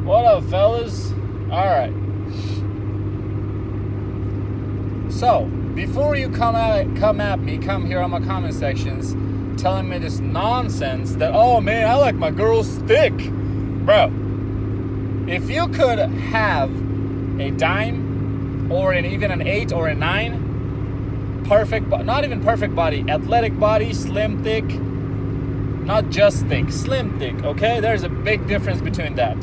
What up, fellas? Alright. So, before you come here on my comment sections telling me this nonsense that, oh man, I like my girls thick. Bro, if you could have a dime or even an 8 or a 9, not even perfect body, athletic body, slim, thick, not just thick, slim, thick, okay? There's a big difference between that.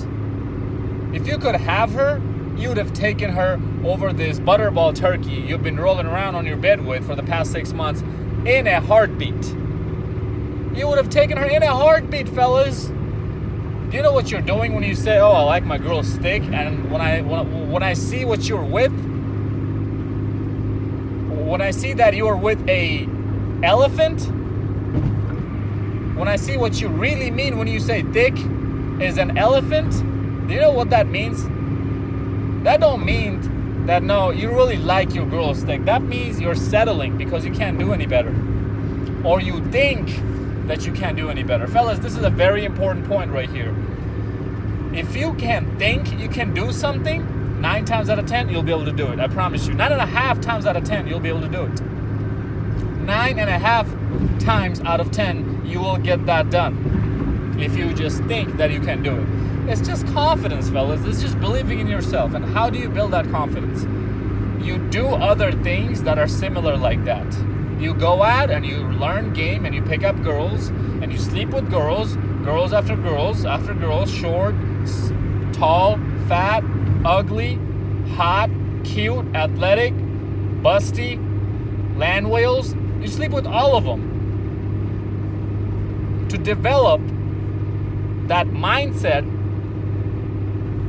If you could have her, you would have taken her over this butterball turkey you've been rolling around on your bed with for the past 6 months in a heartbeat. You would have taken her in a heartbeat, fellas. Do you know what you're doing when you say, oh, I like my girl's thick? And when I see what you're with, when I see that you're with a elephant, when I see what you really mean when you say thick is an elephant, do you know what that means? That don't mean that, no, you really like your girl's thick. That means you're settling because you can't do any better. Or you think that you can't do any better. Fellas, this is a very important point right here. If you can think you can do something, 9 times out of 10, you'll be able to do it. I promise you. 9.5 times out of 10, you'll be able to do it. 9.5 times out of 10, you will get that done. If you just think that you can do it. It's just confidence, fellas. It's just believing in yourself. And how do you build that confidence? You do other things that are similar like that. You go out and you learn game and you pick up girls and you sleep with girls, girls after girls after girls, short, tall, fat, ugly, hot, cute, athletic, busty, land whales. You sleep with all of them. To develop that mindset,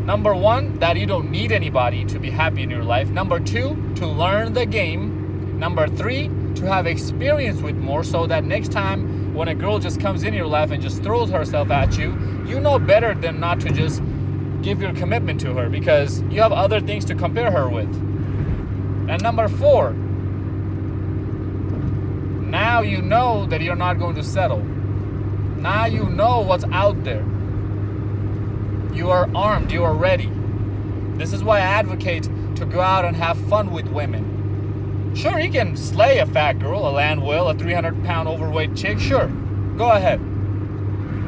number 1, that you don't need anybody to be happy in your life. Number 2, to learn the game. Number 3, to have experience with more so that next time when a girl just comes in your life and just throws herself at you, you know better than not to just give your commitment to her because you have other things to compare her with. And number 4, now you know that you're not going to settle. Now you know what's out there. You are armed, you are ready. This is why I advocate to go out and have fun with women. Sure, you can slay a fat girl, a land whale, a 300-pound overweight chick, sure, go ahead.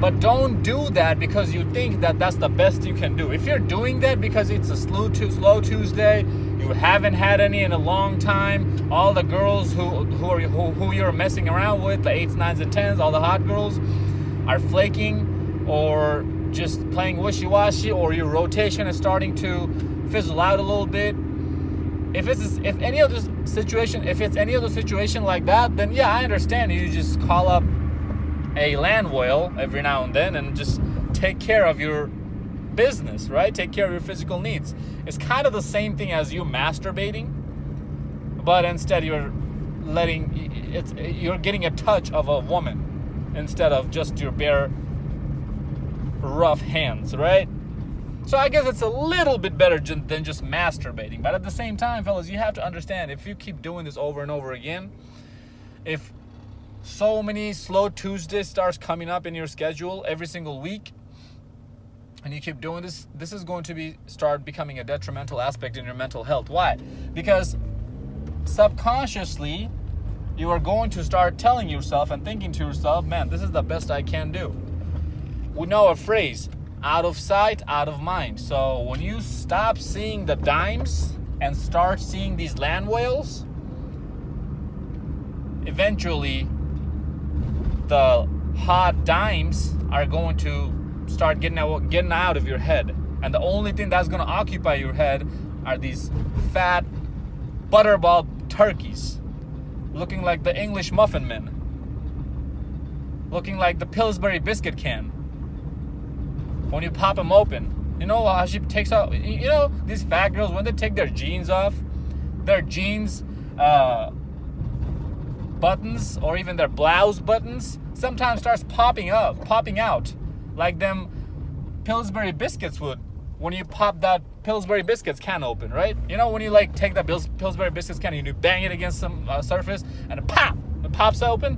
But don't do that because you think that that's the best you can do. If you're doing that because it's a slow Tuesday, you haven't had any in a long time, all the girls who you're messing around with, the 8s, 9s, and 10s, all the hot girls, are flaking or just playing wishy-washy, or your rotation is starting to fizzle out a little bit. If it's any other situation like that, then yeah, I understand. You just call up a land whale every now and then and just take care of your business, right? Take care of your physical needs. It's kind of the same thing as you masturbating, but instead you're getting a touch of a woman instead of just your bare rough hands, right? So I guess it's a little bit better than just masturbating. But at the same time, fellas, you have to understand, if you keep doing this over and over again, if so many slow Tuesdays starts coming up in your schedule every single week, and you keep doing this, this is going to start becoming a detrimental aspect in your mental health. Why? Because subconsciously, you are going to start telling yourself and thinking to yourself, man, this is the best I can do. We know a phrase, out of sight, out of mind. So when you stop seeing the dimes and start seeing these land whales, eventually the hot dimes are going to start getting out of your head. And the only thing that's going to occupy your head are these fat butterball turkeys looking like the English muffin men, looking like the Pillsbury biscuit can. When you pop them open, you know how she takes out, you know, these fat girls, when they take their jeans off, their jeans buttons or even their blouse buttons sometimes starts popping out like them Pillsbury biscuits would when you pop that Pillsbury biscuits can open, right? You know when you like take that Pillsbury biscuits can and you bang it against some surface and it pops open?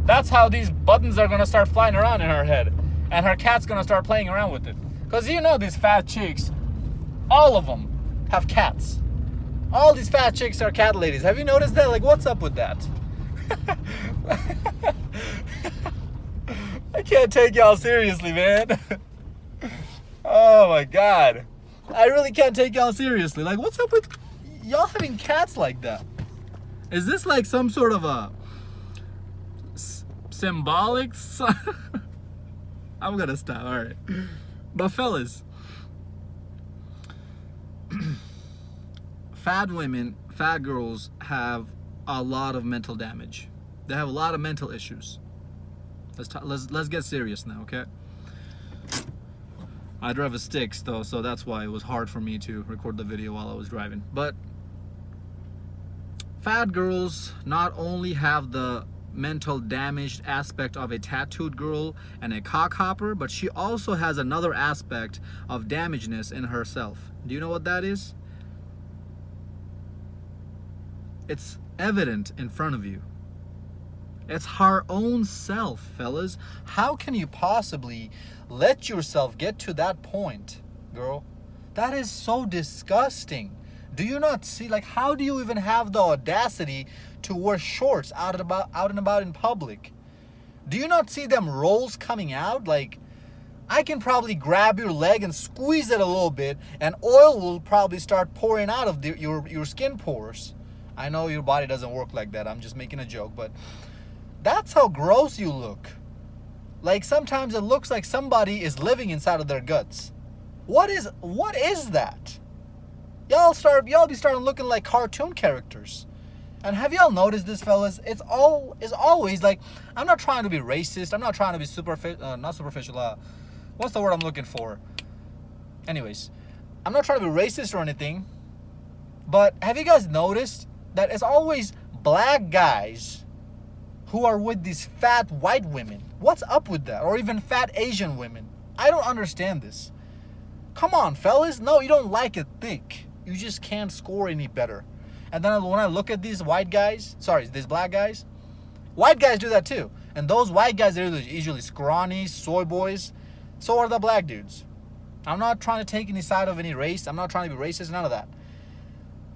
That's how these buttons are gonna start flying around in her head. And her cat's gonna start playing around with it. Because you know these fat chicks, all of them have cats. All these fat chicks are cat ladies. Have you noticed that? Like, what's up with that? I can't take y'all seriously, man. Oh my God. I really can't take y'all seriously. Like, what's up with y'all having cats like that? Is this like some sort of a symbolic? I'm gonna stop. All right. But fellas, fat women, fat girls have a lot of mental damage. They have a lot of mental issues. Let's get serious now, okay? I drive a Styx though, so that's why it was hard for me to record the video while I was driving. But fat girls not only have the mental damaged aspect of a tattooed girl and a cockhopper, but she also has another aspect of damagedness in herself. Do you know what that is? It's evident in front of you. It's her own self, fellas. How can you possibly let yourself get to that point, girl? That is so disgusting. Do you not see, like, how do you even have the audacity to wear shorts out and about in public? Do you not see them rolls coming out? Like, I can probably grab your leg and squeeze it a little bit, and oil will probably start pouring out of your skin pores. I know your body doesn't work like that. I'm just making a joke, but that's how gross you look. Like, sometimes it looks like somebody is living inside of their guts. What is that? Y'all be starting looking like cartoon characters. And have y'all noticed this, fellas? It's always like, I'm not trying to be racist. I'm not trying to be not superficial. What's the word I'm looking for? Anyways, I'm not trying to be racist or anything. But have you guys noticed that it's always black guys who are with these fat white women? What's up with that? Or even fat Asian women? I don't understand this. Come on, fellas. No, you don't like it thick. You just can't score any better. And then when I look at these white guys, these black guys, white guys do that too. And those white guys, they're usually scrawny, soy boys. So are the black dudes. I'm not trying to take any side of any race. I'm not trying to be racist, none of that.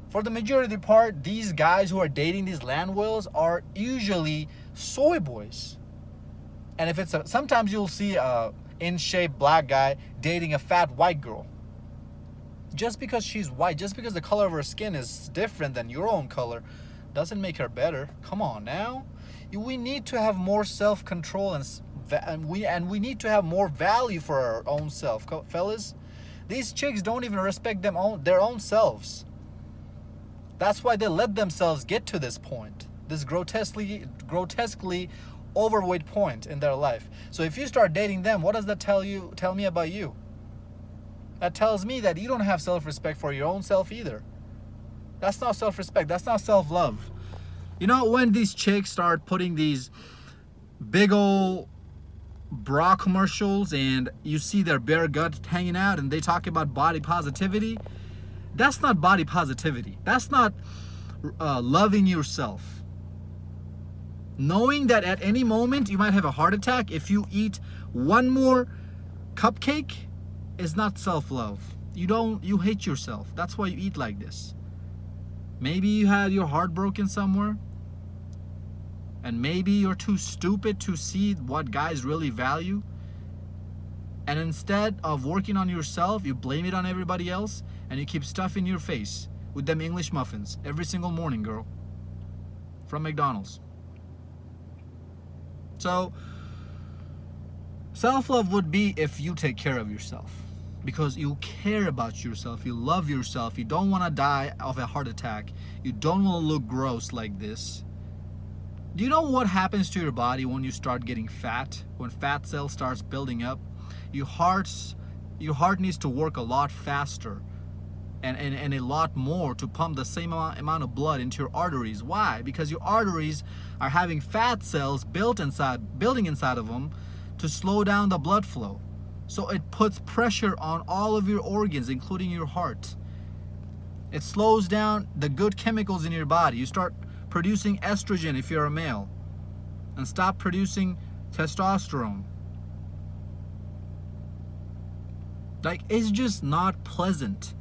For the majority of the part, these guys who are dating these land whales are usually soy boys. And if sometimes you'll see a in-shape black guy dating a fat white girl. Just because she's white, just because the color of her skin is different than your own color, doesn't make her better. Come on now. We need to have more self-control and we need to have more value for our own self, fellas. These chicks don't even respect their own selves. That's why they let themselves get to this point, this grotesquely overweight point in their life. So if you start dating them, what does that tell me about you? That tells me that you don't have self-respect for your own self either. That's not self-respect. That's not self-love. You know, when these chicks start putting these big old bra commercials and you see their bare gut hanging out and they talk about body positivity, that's not body positivity. That's not loving yourself. Knowing that at any moment you might have a heart attack if you eat one more cupcake is not self-love. You hate yourself. That's why you eat like this. Maybe you had your heart broken somewhere. And maybe you're too stupid to see what guys really value. And instead of working on yourself, you blame it on everybody else. And you keep stuffing your face with them English muffins every single morning, girl. From McDonald's. So, self-love would be if you take care of yourself. Because you care about yourself, you love yourself, you don't want to die of a heart attack, you don't want to look gross like this. Do you know what happens to your body when you start getting fat? When fat cells starts building up? Your heart needs to work a lot faster and a lot more to pump the same amount of blood into your arteries. Why? Because your arteries are having fat cells building inside of them to slow down the blood flow. So it puts pressure on all of your organs, including your heart. It slows down the good chemicals in your body. You start producing estrogen if you're a male, and stop producing testosterone. Like, it's just not pleasant.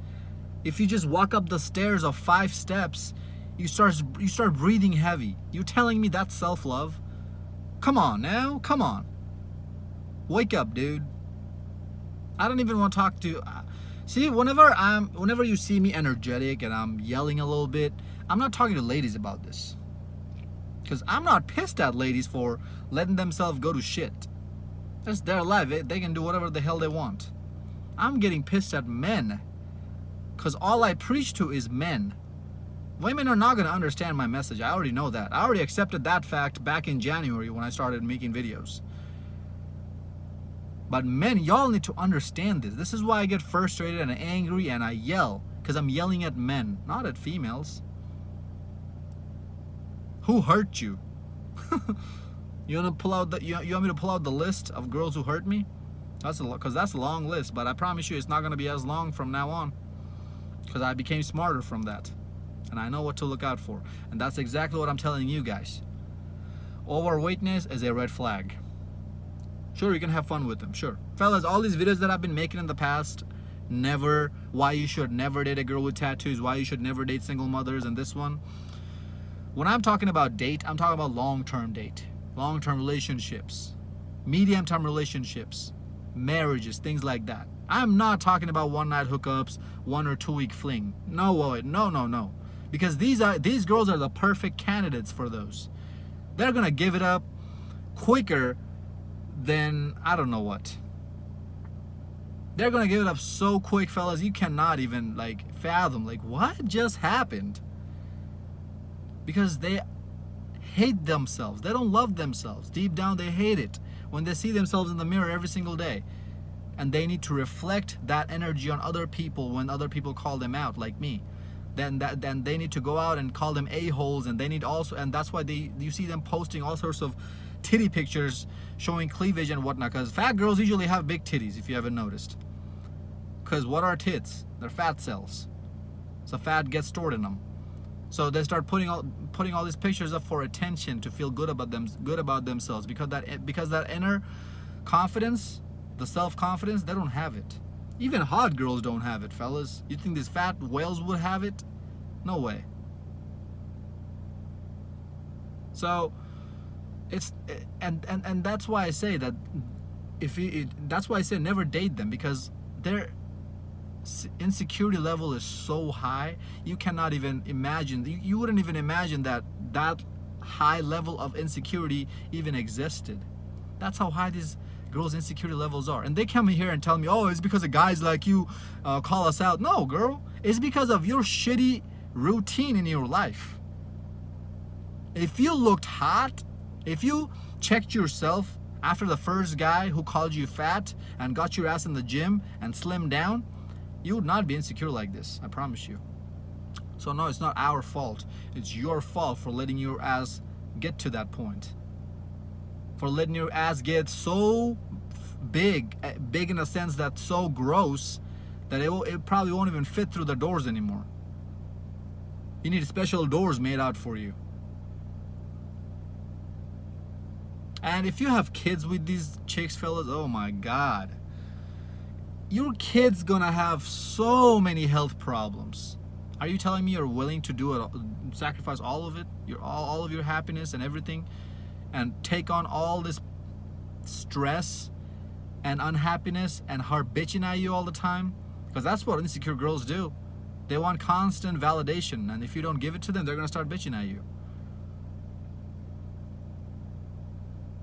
If you just walk up the stairs of 5 steps, you start breathing heavy. You telling me that's self-love? Come on now, come on. Wake up, dude. I don't even want to talk to. See, whenever you see me energetic and I'm yelling a little bit, I'm not talking to ladies about this. Because I'm not pissed at ladies for letting themselves go to shit. That's their life. They can do whatever the hell they want. I'm getting pissed at men. Because all I preach to is men. Women are not going to understand my message. I already know that. I already accepted that fact back in January when I started making videos. But men, y'all need to understand this. This is why I get frustrated and angry and I yell. Because I'm yelling at men, not at females. Who hurt you? You want to pull out you want me to pull out the list of girls who hurt me? Because that's a long list, but I promise you it's not going to be as long from now on. Because I became smarter from that. And I know what to look out for. And that's exactly what I'm telling you guys. Overweightness is a red flag. Sure, you can have fun with them, sure. Fellas, all these videos that I've been making in the past, why you should never date a girl with tattoos, why you should never date single mothers, and this one. When I'm talking about date, I'm talking about long-term date, long-term relationships, medium-term relationships, marriages, things like that. I'm not talking about one-night hookups, 1 or 2 week fling. No. Because these girls are the perfect candidates for those. They're gonna give it up quicker than I don't know what. They're gonna give it up so quick, fellas, you cannot even like fathom like what just happened. Because they hate themselves. They don't love themselves. Deep down they hate it when they see themselves in the mirror every single day. And they need to reflect that energy on other people when other people call them out, like me. Then they need to go out and call them a-holes, and they need also, and that's why you see them posting all sorts of titty pictures showing cleavage and whatnot, because fat girls usually have big titties, if you haven't noticed. Because what are tits? They're fat cells. So fat gets stored in them. So they start putting all these pictures up for attention, to feel good about themselves, because that inner confidence, the self-confidence, they don't have it. Even hot girls don't have it, fellas. You think these fat whales would have it? No way. So it's and that's why I say that that's why I say never date them, because their insecurity level is so high. You cannot even imagine. You wouldn't even imagine that high level of insecurity even existed. That's how high these girls' insecurity levels are. And they come here and tell me, oh, it's because of guys like you call us out. No, girl, it's because of your shitty routine in your life. If you looked hot, if you checked yourself after the first guy who called you fat and got your ass in the gym and slimmed down, you would not be insecure like this, I promise you. So no, it's not our fault. It's your fault for letting your ass get to that point. For letting your ass get so big in a sense that's so gross that it probably won't even fit through the doors anymore. You need special doors made out for you. And if you have kids with these chicks, fellas, oh my God. Your kid's gonna have so many health problems. Are you telling me you're willing to do it, sacrifice all of it, all of your happiness and everything, and take on all this stress and unhappiness and her bitching at you all the time? Because that's what insecure girls do. They want constant validation, and if you don't give it to them, they're gonna start bitching at you.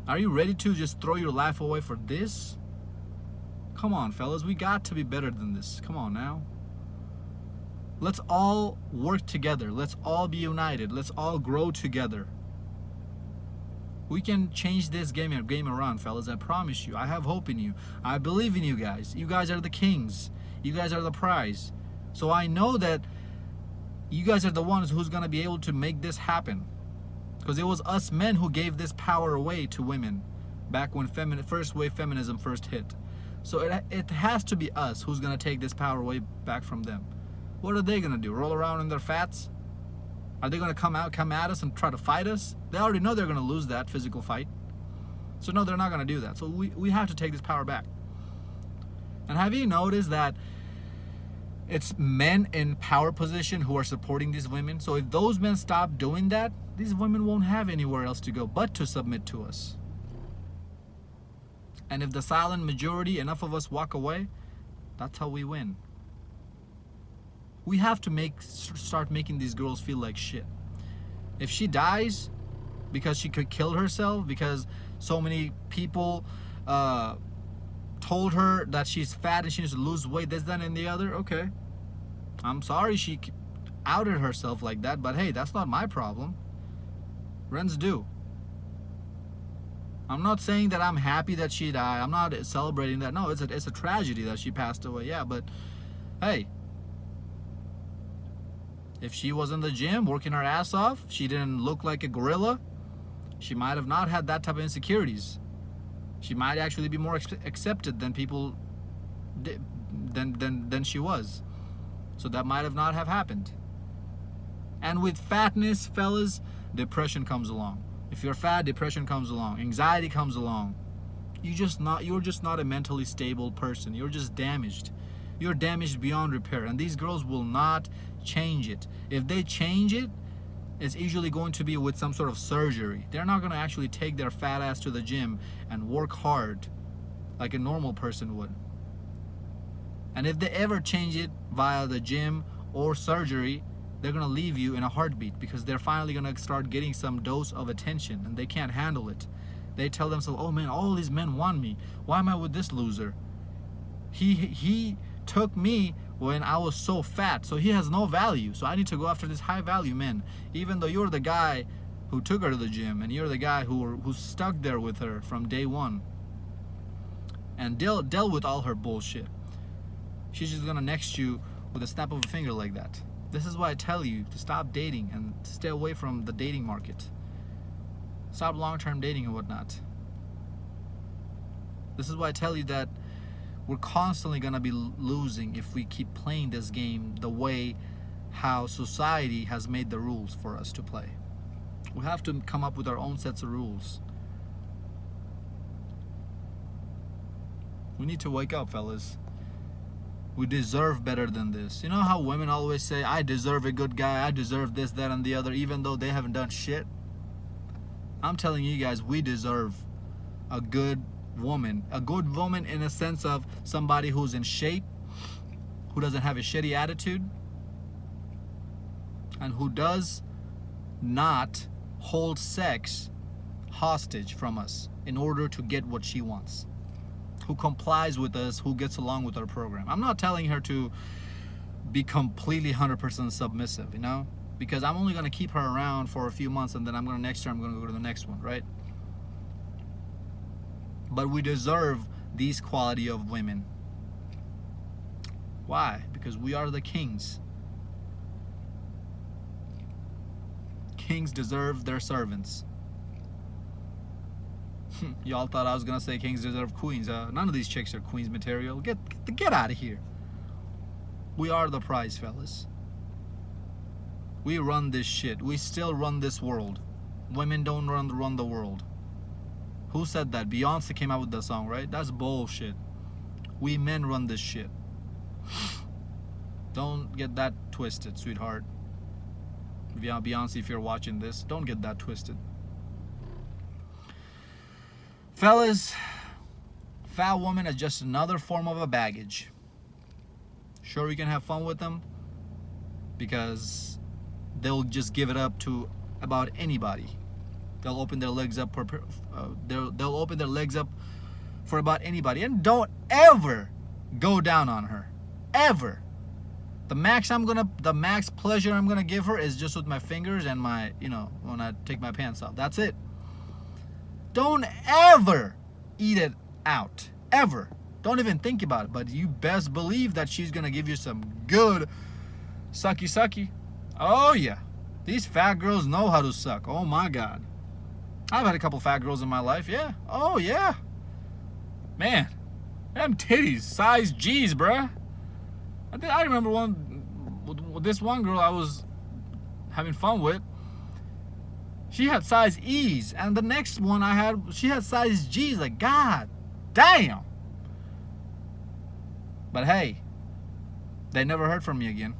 Are you ready to just throw your life away for this? Come on, fellas, we got to be better than this. Come on now. Let's all work together. Let's all be united. Let's all grow together. We can change this game around, fellas. I promise you. I have hope in you. I believe in you guys. You guys are the kings. You guys are the prize. So I know that you guys are the ones who's going to be able to make this happen. Because it was us men who gave this power away to women back when first wave feminism first hit. So it has to be us who's going to take this power away back from them. What are they going to do? Roll around in their fats? Are they going to come at us and try to fight us? They already know they're going to lose that physical fight. So no, they're not going to do that. So we have to take this power back. And have you noticed that it's men in power position who are supporting these women? So if those men stop doing that, these women won't have anywhere else to go but to submit to us. And if the silent majority, enough of us walk away, that's how we win. We have to start making these girls feel like shit. If she dies because she could kill herself, because so many people told her that she's fat and she needs to lose weight, this, that, and the other, okay. I'm sorry she outed herself like that, but hey, that's not my problem. Friends do. I'm not saying that I'm happy that she died. I'm not celebrating that. No, it's a tragedy that she passed away. Yeah, but hey, if she was in the gym working her ass off, she didn't look like a gorilla, she might have not had that type of insecurities. She might actually be more accepted than people than she was. So that might have not have happened. And with fatness, fellas, depression comes along. If you're fat, depression comes along. Anxiety comes along. You're just not a mentally stable person. You're just damaged. You're damaged beyond repair. And these girls will not change it. If they change it, it's usually going to be with some sort of surgery. They're not going to actually take their fat ass to the gym and work hard like a normal person would. And if they ever change it via the gym or surgery, they're going to leave you in a heartbeat, because they're finally going to start getting some dose of attention and they can't handle it. They tell themselves, oh man, all these men want me. Why am I with this loser? He took me when I was so fat, so he has no value. So I need to go after this high value man, even though you're the guy who took her to the gym and you're the guy who stuck there with her from day one and dealt with all her bullshit. She's just gonna next you with a snap of a finger like that. This is why I tell you to stop dating and stay away from the dating market. Stop long-term dating and whatnot. This is why I tell you that we're constantly gonna be losing if we keep playing this game the way how society has made the rules for us to play. We have to come up with our own sets of rules. We need to wake up, fellas. We deserve better than this. You know how women always say, I deserve a good guy, I deserve this, that, and the other, even though they haven't done shit? I'm telling you guys, we deserve a good woman. A good woman in a sense of somebody who's in shape, who doesn't have a shitty attitude, and who does not hold sex hostage from us in order to get what she wants. Who complies with us, who gets along with our program. I'm not telling her to be completely 100% submissive, you know? Because I'm only going to keep her around for a few months and then next year I'm going to go to the next one, right? But we deserve these quality of women. Why? Because we are the kings. Kings deserve their servants. Y'all thought I was gonna say kings deserve queens. None of these chicks are queens material. Get out of here. We are the prize, fellas. We run this shit. We still run this world. Women don't run the world. Who said that? Beyonce came out with that song, right? That's bullshit. We men run this shit. Don't get that twisted, sweetheart. Beyonce, if you're watching this, don't get that twisted. Fellas, fat woman is just another form of a baggage. Sure, you can have fun with them because they'll just give it up to about anybody. They'll open their legs up for they'll open their legs up for about anybody, and don't ever go down on her, ever. The max pleasure I'm gonna give her is just with my fingers and my, when I take my pants off. That's it. Don't ever eat it out. Ever. Don't even think about it. But you best believe that she's going to give you some good sucky. Oh, yeah. These fat girls know how to suck. Oh, my God. I've had a couple fat girls in my life. Yeah. Oh, yeah. Man. Them titties. Size G's, bruh. I remember this one girl I was having fun with. She had size E's, and the next one I had, she had size G's. Like, God damn. But hey, they never heard from me again.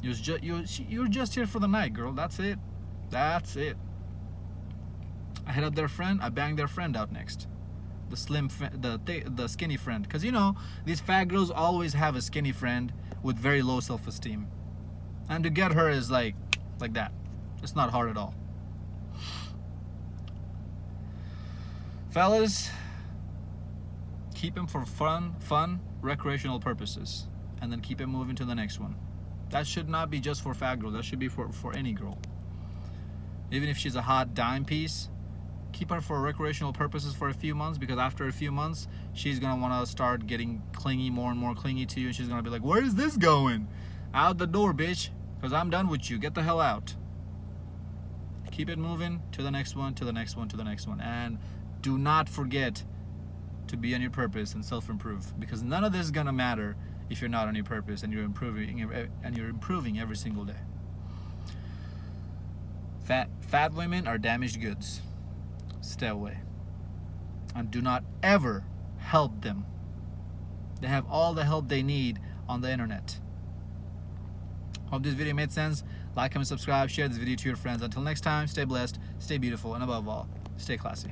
You were just here for the night, girl. That's it. That's it. I hit up their friend. I banged their friend out next. The skinny friend. Because you know, these fat girls always have a skinny friend with very low self-esteem. And to get her is like that. It's not hard at all. Fellas, keep him for fun, recreational purposes. And then keep it moving to the next one. That should not be just for fat girls. That should be for any girl. Even if she's a hot dime piece, keep her for recreational purposes for a few months, because after a few months, she's going to want to start getting clingy, more and more clingy to you, and she's going to be like, where is this going? Out the door, bitch, because I'm done with you. Get the hell out. Keep it moving to the next one, to the next one, to the next one. And do not forget to be on your purpose and self-improve, because none of this is going to matter if you're not on your purpose and you're improving every single day. Fat women are damaged goods. Stay away. And do not ever help them. They have all the help they need on the internet. Hope this video made sense. Like, comment, subscribe, share this video to your friends. Until next time, stay blessed, stay beautiful, and above all, stay classy.